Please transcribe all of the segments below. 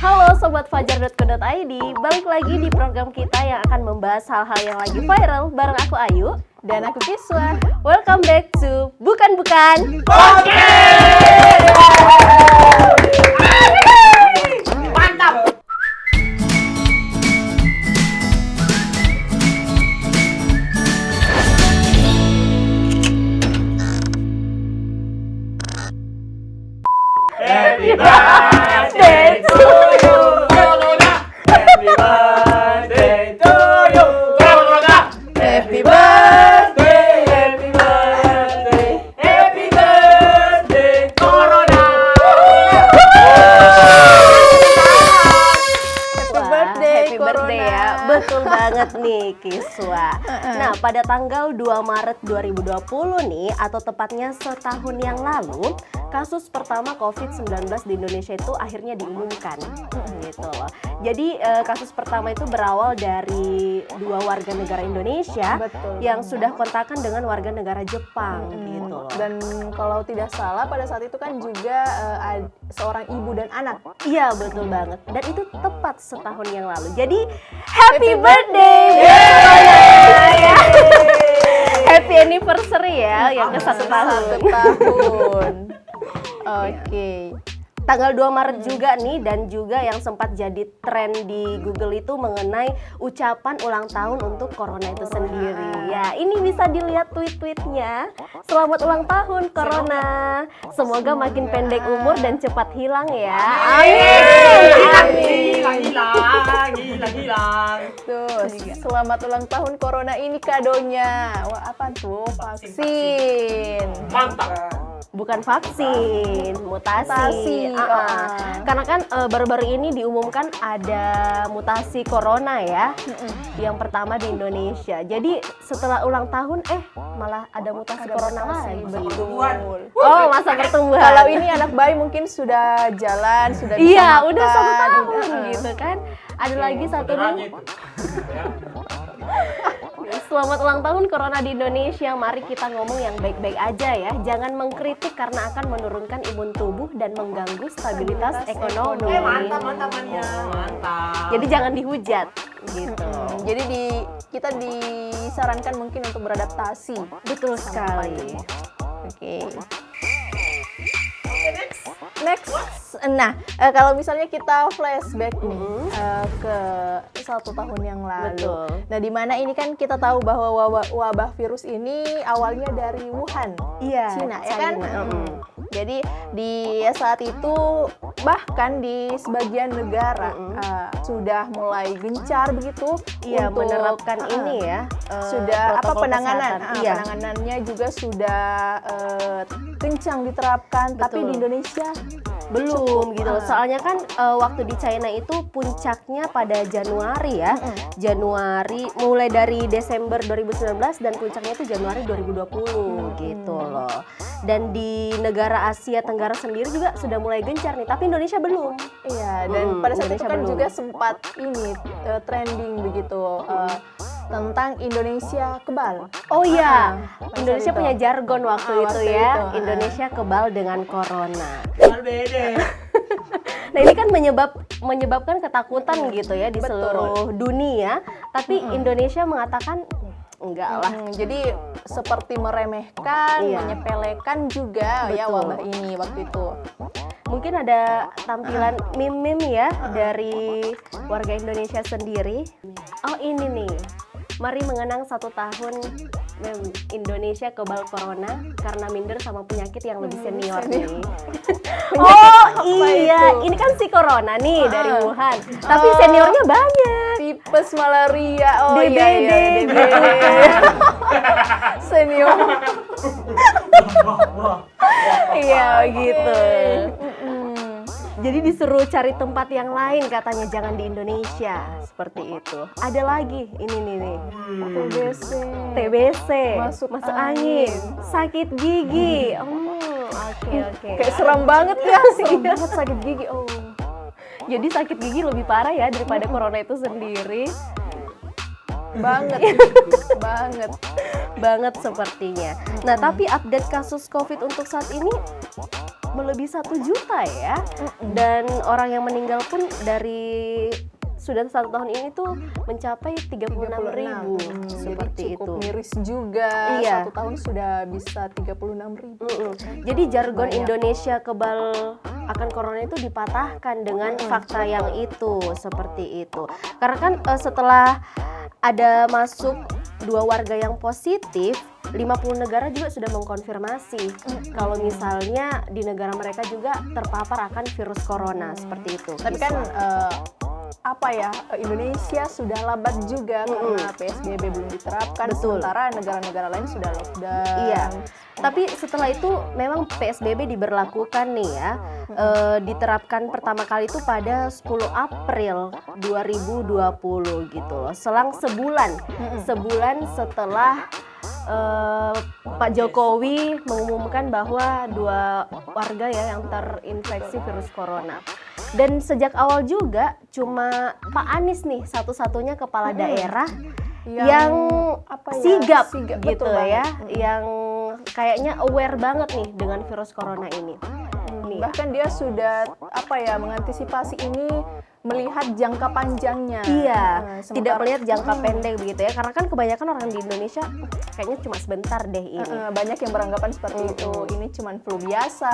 Halo Sobat Fajar.co.id, balik lagi di program kita yang akan membahas hal-hal yang lagi viral bareng aku Ayu Dan aku Kiswa. Welcome back to Bukan-Bukan Oke. Mantap. Happy birthday to you, Corona. Happy birthday to you, Corona. Happy birthday, happy birthday, happy birthday, Corona. Happy birthday ya, betul banget nih Kiswa. Nah pada tanggal 2 Maret 2020 nih, atau tepatnya setahun yang lalu, kasus pertama COVID-19 di Indonesia itu akhirnya diumumkan gitu loh. Jadi kasus pertama itu berawal dari 2 warga negara Indonesia yang sudah kontakan dengan warga negara Jepang gitu loh. Dan kalau tidak salah pada saat itu kan juga seorang ibu dan anak. Iya betul banget, dan itu tepat setahun yang lalu. Jadi happy birthday ya. Happy anniversary ya yang ke 1 tahun. 1 tahun. Oke. Tanggal 2 Maret juga nih, dan juga yang sempat jadi tren di Google itu mengenai ucapan ulang tahun untuk Corona itu sendiri. Ya, ini bisa dilihat tweet-tweetnya. Selamat ulang tahun Corona. Semoga makin pendek umur dan cepat hilang ya. Amin. Hilang. Tuh, selamat ulang tahun Corona, ini kadonya. Wah, apa tuh? Vaksin. Mantap. Bukan vaksin, mutasi. Karena kan baru-baru ini diumumkan ada mutasi corona ya, yang pertama di Indonesia. Jadi setelah ulang tahun malah ada mutasi corona lagi. Pertumbuhan. Oh, masa pertumbuhan. Kalau ini anak bayi mungkin sudah jalan, sudah bisa Iya, makan. udah 1 tahun gitu kan. Ada lagi satu Saudaranya nih. itu. Selamat ulang tahun Corona di Indonesia. Mari kita ngomong yang baik-baik aja ya. Jangan mengkritik karena akan menurunkan imun tubuh dan mengganggu stabilitas ekonomi. Mantap Mania. Mantap. Jadi jangan dihujat gitu. Jadi kita disarankan mungkin untuk beradaptasi. Betul sekali. Oke. Next. Nah, kalau misalnya kita flashback nih ke 1 tahun yang lalu. Betul. Nah, di mana ini kan kita tahu bahwa wabah virus ini awalnya dari Wuhan, Iya, Cina, ya kan? Jadi di saat itu bahkan di sebagian negara sudah mulai gencar begitu Iya, untuk menerapkan ini ya. sudah protokol penanganan kesehatan. Iya. penanganannya juga sudah kencang diterapkan. Tapi di Indonesia Belum gitu. Soalnya kan waktu di China itu puncaknya pada Januari ya. Januari, mulai dari Desember 2019 dan puncaknya itu Januari 2020 gitu loh. Dan di negara Asia Tenggara sendiri juga sudah mulai gencar nih, tapi Indonesia belum. iya, dan pada saat itu Indonesia kan belum. juga sempat ini trending begitu tentang Indonesia kebal. Oh iya, pada Indonesia saat punya itu. jargon waktu itu waktu ya. itu, Indonesia kebal dengan corona. Beda. Nah ini kan menyebabkan ketakutan gitu ya di seluruh dunia. Tapi Indonesia mengatakan enggak lah. Jadi seperti meremehkan, Iya. menyepelekan juga ya Betul. wabah ini waktu itu. Mungkin ada tampilan meme-meme ya dari warga Indonesia sendiri. Oh ini nih, mari mengenang 1 tahun Indonesia kebal corona karena minder sama penyakit yang lebih senior nih. Oh iya, ini kan si corona nih dari Wuhan, tapi seniornya banyak. Tipes malaria, oh DBD iya, gitu. senior. Iya gitu. Jadi disuruh cari tempat yang lain katanya, jangan di Indonesia, seperti itu. Ada lagi ini nih. TBC, Masuk angin, sakit gigi. Oke. Kayak serem banget ya, serem Iya. banget sakit gigi. Oh. Jadi sakit gigi lebih parah ya daripada corona itu sendiri. banget, banget. banget sepertinya. Nah, tapi update kasus COVID untuk saat ini melebihi 1 juta ya. Dan orang yang meninggal pun dari sudah 1 tahun ini tuh mencapai 36.000 seperti Jadi cukup itu. miris juga. Iya. 1 tahun sudah bisa 36.000. Jadi jargon Indonesia kebal akan corona itu dipatahkan dengan fakta yang itu seperti itu. Karena kan setelah ada masuk 2 warga yang positif, 50 negara juga sudah mengkonfirmasi kalau misalnya di negara mereka juga terpapar akan virus corona seperti itu. Tapi kan Indonesia sudah lambat juga karena PSBB belum diterapkan. Betul. Sementara negara-negara lain sudah lockdown. Iya. Tapi setelah itu memang PSBB diberlakukan nih ya. Diterapkan pertama kali itu pada 10 April 2020 gitu loh. Selang sebulan. Sebulan setelah Pak Jokowi mengumumkan bahwa 2 warga ya yang terinfeksi virus corona. Dan sejak awal juga cuma Pak Anies nih satu-satunya kepala daerah yang sigap gitu betul ya, banget. yang kayaknya aware banget nih dengan virus corona ini. Nih. Bahkan dia sudah mengantisipasi ini melihat jangka panjangnya. Iya, Sementara- tidak melihat jangka pendek begitu ya. Karena kan kebanyakan orang di Indonesia kayaknya cuma sebentar deh ini. banyak yang beranggapan seperti itu. Ini cuman flu biasa,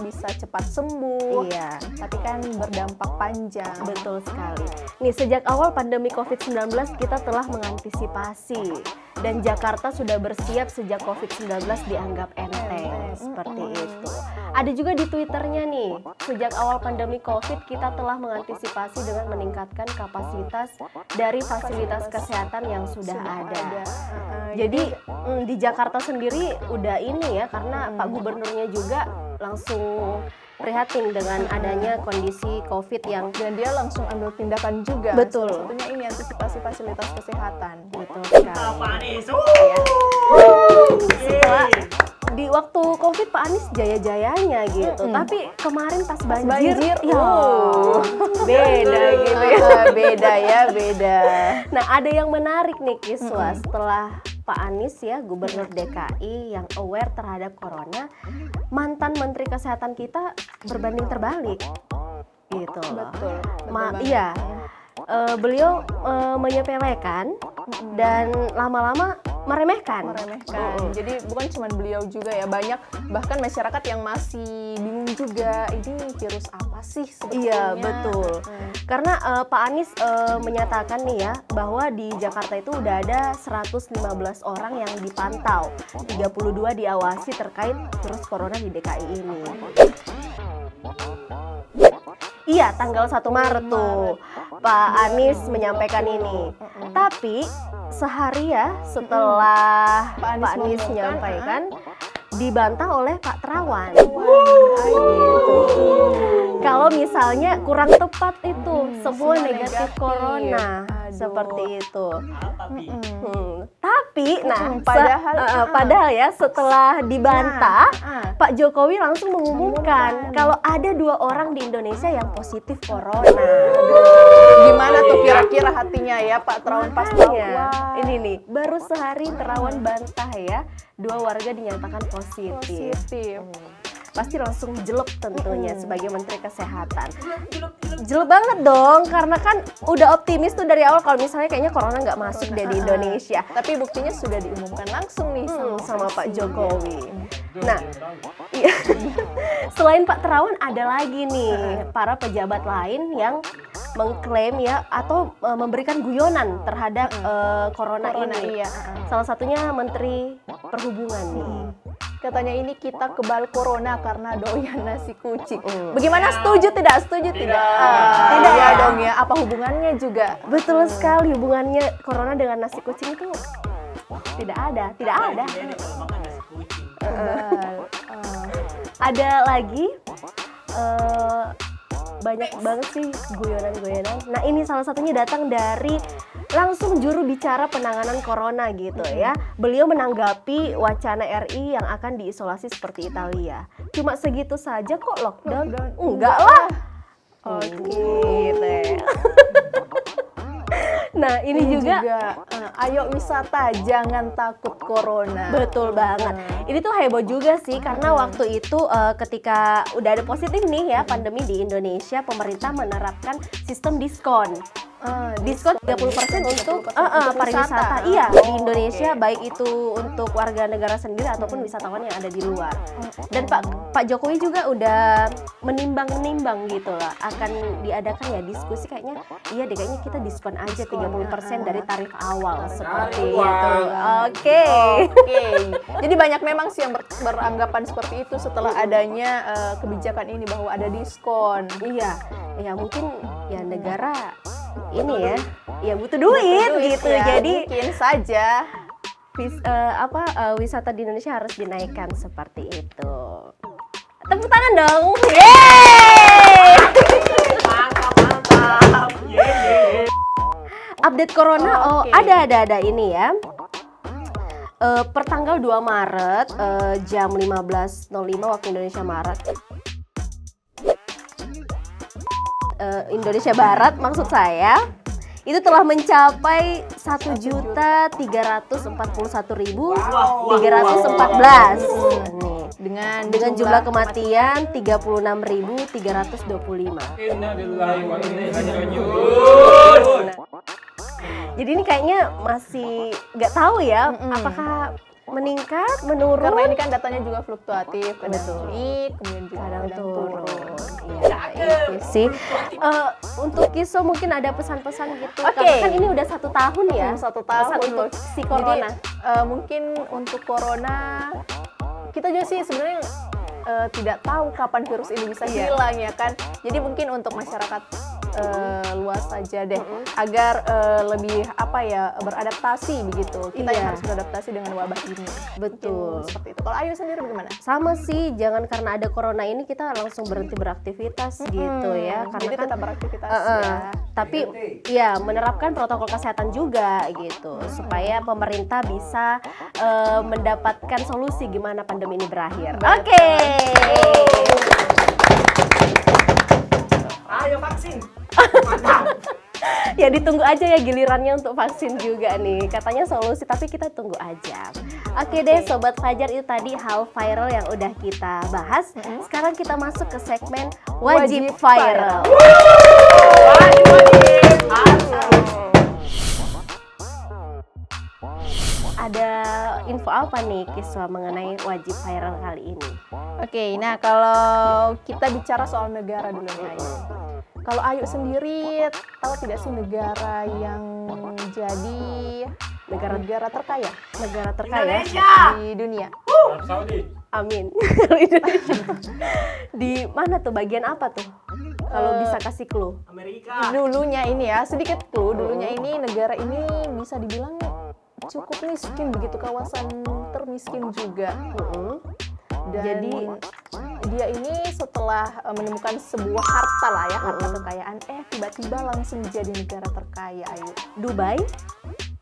bisa cepat sembuh. Iya. Tapi kan berdampak panjang. Betul sekali. Nih, sejak awal pandemi COVID-19 kita telah mengantisipasi dan Jakarta sudah bersiap sejak COVID-19 dianggap enteng. Seperti itu. Ada juga di Twitternya nih, sejak awal pandemi COVID kita telah mengantisipasi dengan meningkatkan kapasitas dari fasilitas kesehatan yang sudah ada. Jadi di Jakarta sendiri udah ini ya, karena Pak Gubernurnya juga langsung prihatin dengan adanya kondisi COVID yang Dan dia langsung ambil tindakan juga. Betul. Salah satunya ini antisipasi fasilitas kesehatan. betul sekali. Apa Anies? Setelah di waktu COVID Pak Anies jaya-jayanya gitu, tapi kemarin pas banjir, ya beda gitu ya. Beda. Nah, ada yang menarik nih Kiswa, setelah Pak Anies ya, Gubernur DKI yang aware terhadap corona, mantan Menteri Kesehatan kita berbanding terbalik gitu loh. Betul banget. Iya, beliau menyepelekan dan lama-lama meremehkan. Jadi bukan cuma beliau juga ya, banyak bahkan masyarakat yang masih bingung juga, ini virus apa sih sebetulnya. Iya, betul. Karena Pak Anies menyatakan nih ya bahwa di Jakarta itu udah ada 115 orang yang dipantau, 32 diawasi terkait virus corona di DKI ini. Iya, tanggal 1 Maret tuh Pak Anies menyampaikan ini. Tapi sehari ya setelah Pak Anies menyampaikan, dibantah oleh Pak Terawan. Gitu. Kalau misalnya kurang tepat itu semua negatif corona. Seperti itu. Tapi padahal ya setelah dibantah, Pak Jokowi langsung mengumumkan kalau ada 2 orang di Indonesia yang positif corona. Gimana tuh kira-kira hatinya ya Pak Terawan pas tahu? Wah, Ini nih, baru sehari Terawan bantah ya, 2 warga dinyatakan positif. Pasti langsung jelek tentunya sebagai Menteri Kesehatan. Jelek banget dong, karena kan udah optimis tuh dari awal kalau misalnya kayaknya corona nggak masuk deh di Indonesia. Tapi buktinya sudah diumumkan langsung nih Sama Pak Jokowi. Nah, iya. Selain Pak Terawan ada lagi nih para pejabat lain yang mengklaim ya atau memberikan guyonan terhadap corona ini. Iya. Salah satunya Menteri Perhubungan nih. Katanya ini kita kebal corona karena doyan nasi kucing. Bagaimana, setuju tidak? Setuju tidak? Tidak ya dong ya. Apa hubungannya juga? Betul sekali, hubungannya corona dengan nasi kucing itu tidak ada. Ada lagi banyak banget sih guyonan-guyonan. Nah, ini salah satunya datang dari langsung juru bicara penanganan corona gitu ya. Beliau menanggapi wacana RI yang akan diisolasi seperti Italia. Cuma segitu saja kok lockdown? Enggak lah. Gitu ya. Nah, ini juga ayo wisata, jangan takut corona. betul banget. Ini tuh heboh juga sih karena waktu itu ketika udah ada positif nih ya pandemi di Indonesia, pemerintah menerapkan sistem diskon. Diskon 30% untuk pariwisata. Iya, di Indonesia baik itu untuk warga negara sendiri ataupun wisatawan yang ada di luar. Dan Pak Jokowi juga udah menimbang-nimbang gitu lah akan diadakan ya diskusi kayaknya kayaknya kita diskon aja 30% dari tarif awal seperti itu. Oke. Jadi banyak memang sih yang beranggapan seperti itu setelah adanya kebijakan ini bahwa ada diskon. Iya. Ya mungkin ya negara ini ya butuh duit gitu. Ya, Jadi mungkin saja wisata di Indonesia harus dinaikkan seperti itu. Tepuk tangan dong. Yeay! Mantap. Update corona Oke. ada ini ya. Per tanggal 2 Maret jam 15.05 waktu Indonesia Indonesia Barat maksud saya itu telah mencapai 1.341.314 nih dengan jumlah kematian 36.325. Jadi ini kayaknya masih nggak tahu ya apakah meningkat, menurun. karena ini kan datanya juga fluktuatif, kadang naik, kemudian juga kadang turun. Iya, itu sih. Untuk Kiso mungkin ada pesan-pesan gitu. Oke. Karena kan ini udah 1 tahun ya. 1 tahun untuk si corona. Jadi, mungkin untuk corona kita juga sih sebenarnya tidak tahu kapan virus ini bisa hilang ya kan. Jadi mungkin untuk masyarakat luas saja deh agar lebih beradaptasi begitu. Kita yang harus beradaptasi dengan wabah ini. Betul. Mungkin seperti itu. Kalau Ayu sendiri bagaimana? Sama sih, jangan karena ada corona ini kita langsung berhenti beraktivitas gitu ya. Karena Jadi kan tetap beraktivitas ya. tapi ya menerapkan protokol kesehatan juga gitu supaya pemerintah bisa mendapatkan solusi gimana pandemi ini berakhir. Oke. Ayo vaksin. Mantap. Ya ditunggu aja ya gilirannya untuk vaksin juga nih. Katanya solusi tapi kita tunggu aja. Oke deh Sobat Fajar, itu tadi hal viral yang udah kita bahas. Sekarang kita masuk ke segmen Wajib Viral. Ada info apa nih Kiswa mengenai Wajib Viral kali ini? Oke, nah kalau kita bicara soal negara dulu nih Ayu. Kalau Ayu sendiri tahu tidak sih negara yang jadi negara terkaya? Negara terkaya Di dunia. Arab Saudi. Amin. Kalau Indonesia. Di mana tuh? Bagian apa tuh? Kalau bisa kasih clue. Amerika. Dulunya ini ya, sedikit clue. Dulunya ini negara ini bisa dibilang cukup miskin, begitu kawasan termiskin juga. Dan Jadi dia ini setelah menemukan sebuah harta lah ya, harta kekayaan, tiba-tiba langsung jadi negara terkaya. Ayo, Dubai?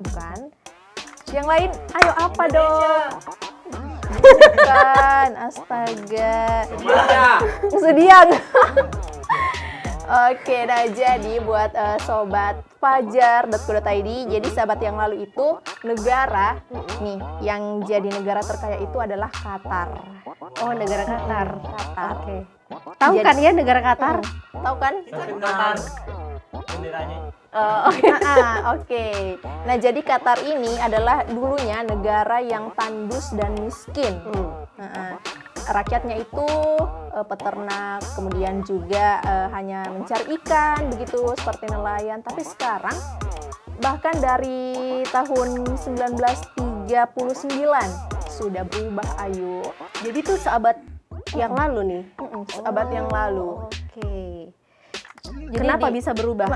bukan? Yang lain, ayo apa dong? Bukan, astaga. Sediang. Oke, nah jadi buat sobat fajar.co.id, jadi sahabat yang lalu itu negara nih yang jadi negara terkaya itu adalah Qatar. Oh, negara Qatar. Qatar. Oke. Tahu kan ya negara Qatar? Tahu kan? Qatar. Benderanya. Oke. Nah, jadi Qatar ini adalah dulunya negara yang tandus dan miskin. Rakyatnya itu peternak, kemudian juga hanya mencari ikan begitu seperti nelayan. Tapi sekarang bahkan dari tahun 1939 sudah berubah, Ayu. Jadi tuh seabad yang lalu nih. Abad yang lalu. Oke. Jadi Kenapa bisa berubah?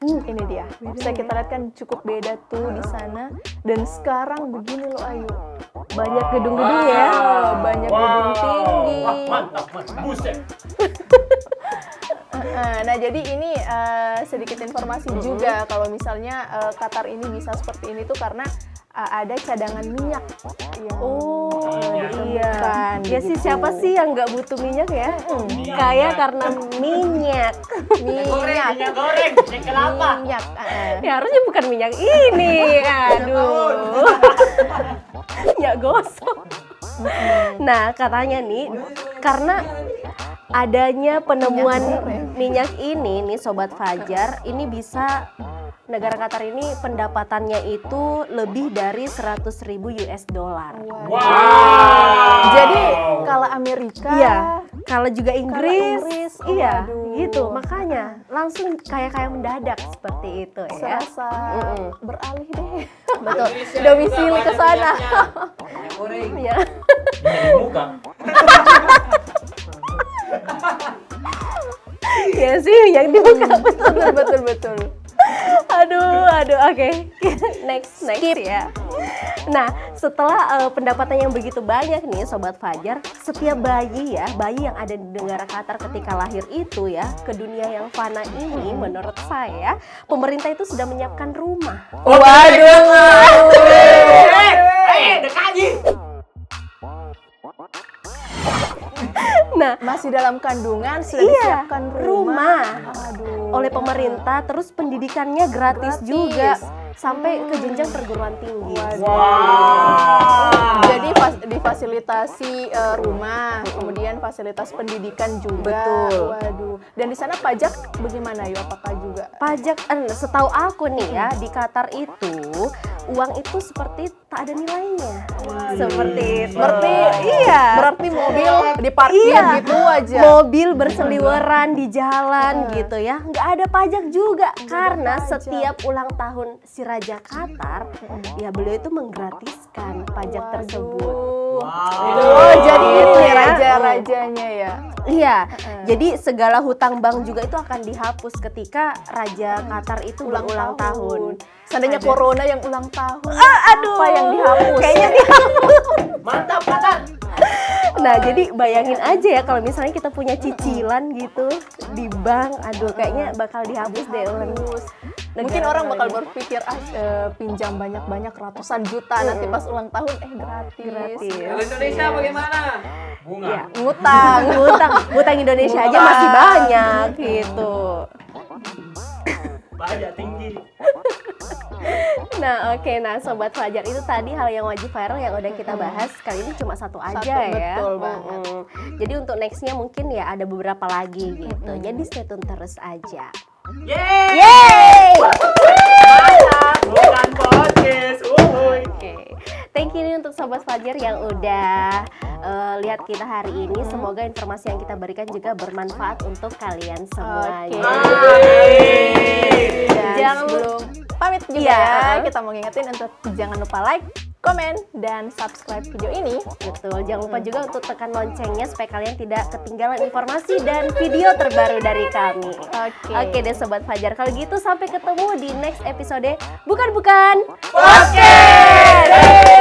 Ini dia. Bisa kita lihat kan cukup beda tuh di sana dan sekarang begini loh, Ayu. Banyak gedung-gedung ya. Banyak gedung tinggi. Mantap. Buset. Nah, jadi ini sedikit informasi juga kalau misalnya Qatar ini bisa seperti ini tuh karena ada cadangan minyak yang ditemukan Ya sih, siapa sih yang nggak butuh minyak ya? Kaya karena minyak. Minyak goreng, minyak kelapa. Minyak. Ya harusnya bukan minyak ini. Aduh. Minyak gosok. Nah, katanya nih karena adanya penemuan minyak ini nih Sobat Fajar, ini bisa negara Qatar ini pendapatannya itu lebih dari 100.000 US dollar. Wow. Jadi kalau Amerika, Iya, kalau juga Inggris, Inggris, iya, waduh. gitu. Makanya langsung kaya mendadak seperti itu ya. serasa beralih deh. Betul. Domisili ke sana. Minyak goreng. Ya. Minyak di muka. Ya sih, yang dibuka. betul. Aduh, oke. Next ya. Nah, setelah pendapatan yang begitu banyak nih Sobat Fajar, setiap bayi yang ada di negara Qatar ketika lahir itu ya, ke dunia yang fana ini menurut saya, pemerintah itu sudah menyiapkan rumah. Waduh. Dekaji. Nah, Masih dalam kandungan sudah iya, disiapkan rumah. Aduh. oleh pemerintah, terus pendidikannya gratis juga sampai ke jenjang perguruan tinggi. Wow. Jadi difasilitasi rumah, kemudian fasilitas pendidikan juga. Betul. Waduh. Dan di sana pajak bagaimana yo? Apakah juga? Pajak, setahu aku nih ya, di Qatar itu uang itu seperti tak ada nilainya. Seperti itu. Berarti mobil diparkir Iya. gitu aja. Mobil berseliweran di jalan gitu ya, nggak ada pajak juga karena pajak. setiap ulang tahun si Raja Qatar, ya beliau itu menggratiskan pajak tersebut. Oh, jadi itu ya raja-rajanya ya. Iya, jadi segala hutang bank juga itu akan dihapus ketika Raja Qatar itu berulang tahun. Seandainya corona yang ulang tahun. Aduh, Apa yang dihapus? Kayaknya dihapus. Mantap, Qatar. Nah, jadi bayangin aja ya kalau misalnya kita punya cicilan gitu di bank, aduh kayaknya bakal dihapus deh oleh Mungkin orang bakal berpikir pinjam banyak-banyak ratusan juta nanti pas ulang tahun gratis. Kalau Indonesia bagaimana? Bunga. Ya. Ngutang Indonesia aja Ngutang. masih banyak gitu. Pajak tinggi. Nah, oke, nah Sobat Fajar, itu tadi hal yang wajib viral yang udah kita bahas. Kali ini cuma satu aja ya. Betul banget. Jadi untuk nextnya mungkin ya ada beberapa lagi gitu. Jadi stay tune terus aja. Yeay. Yeay! Mantap. Bukan podcast. Oke, thank you nih untuk Sobat Fajar yang udah lihat kita hari ini. Semoga informasi yang kita berikan juga bermanfaat untuk kalian semuanya. Yeay. Dan Jangan sebelum pamit juga Iya. ya, kita mau ngingetin untuk jangan lupa like, komen, dan subscribe video ini. Betul, jangan lupa juga untuk tekan loncengnya supaya kalian tidak ketinggalan informasi dan video terbaru dari kami. Oke deh Sobat Fajar, kalau gitu sampai ketemu di next episode Bukan. Podcast.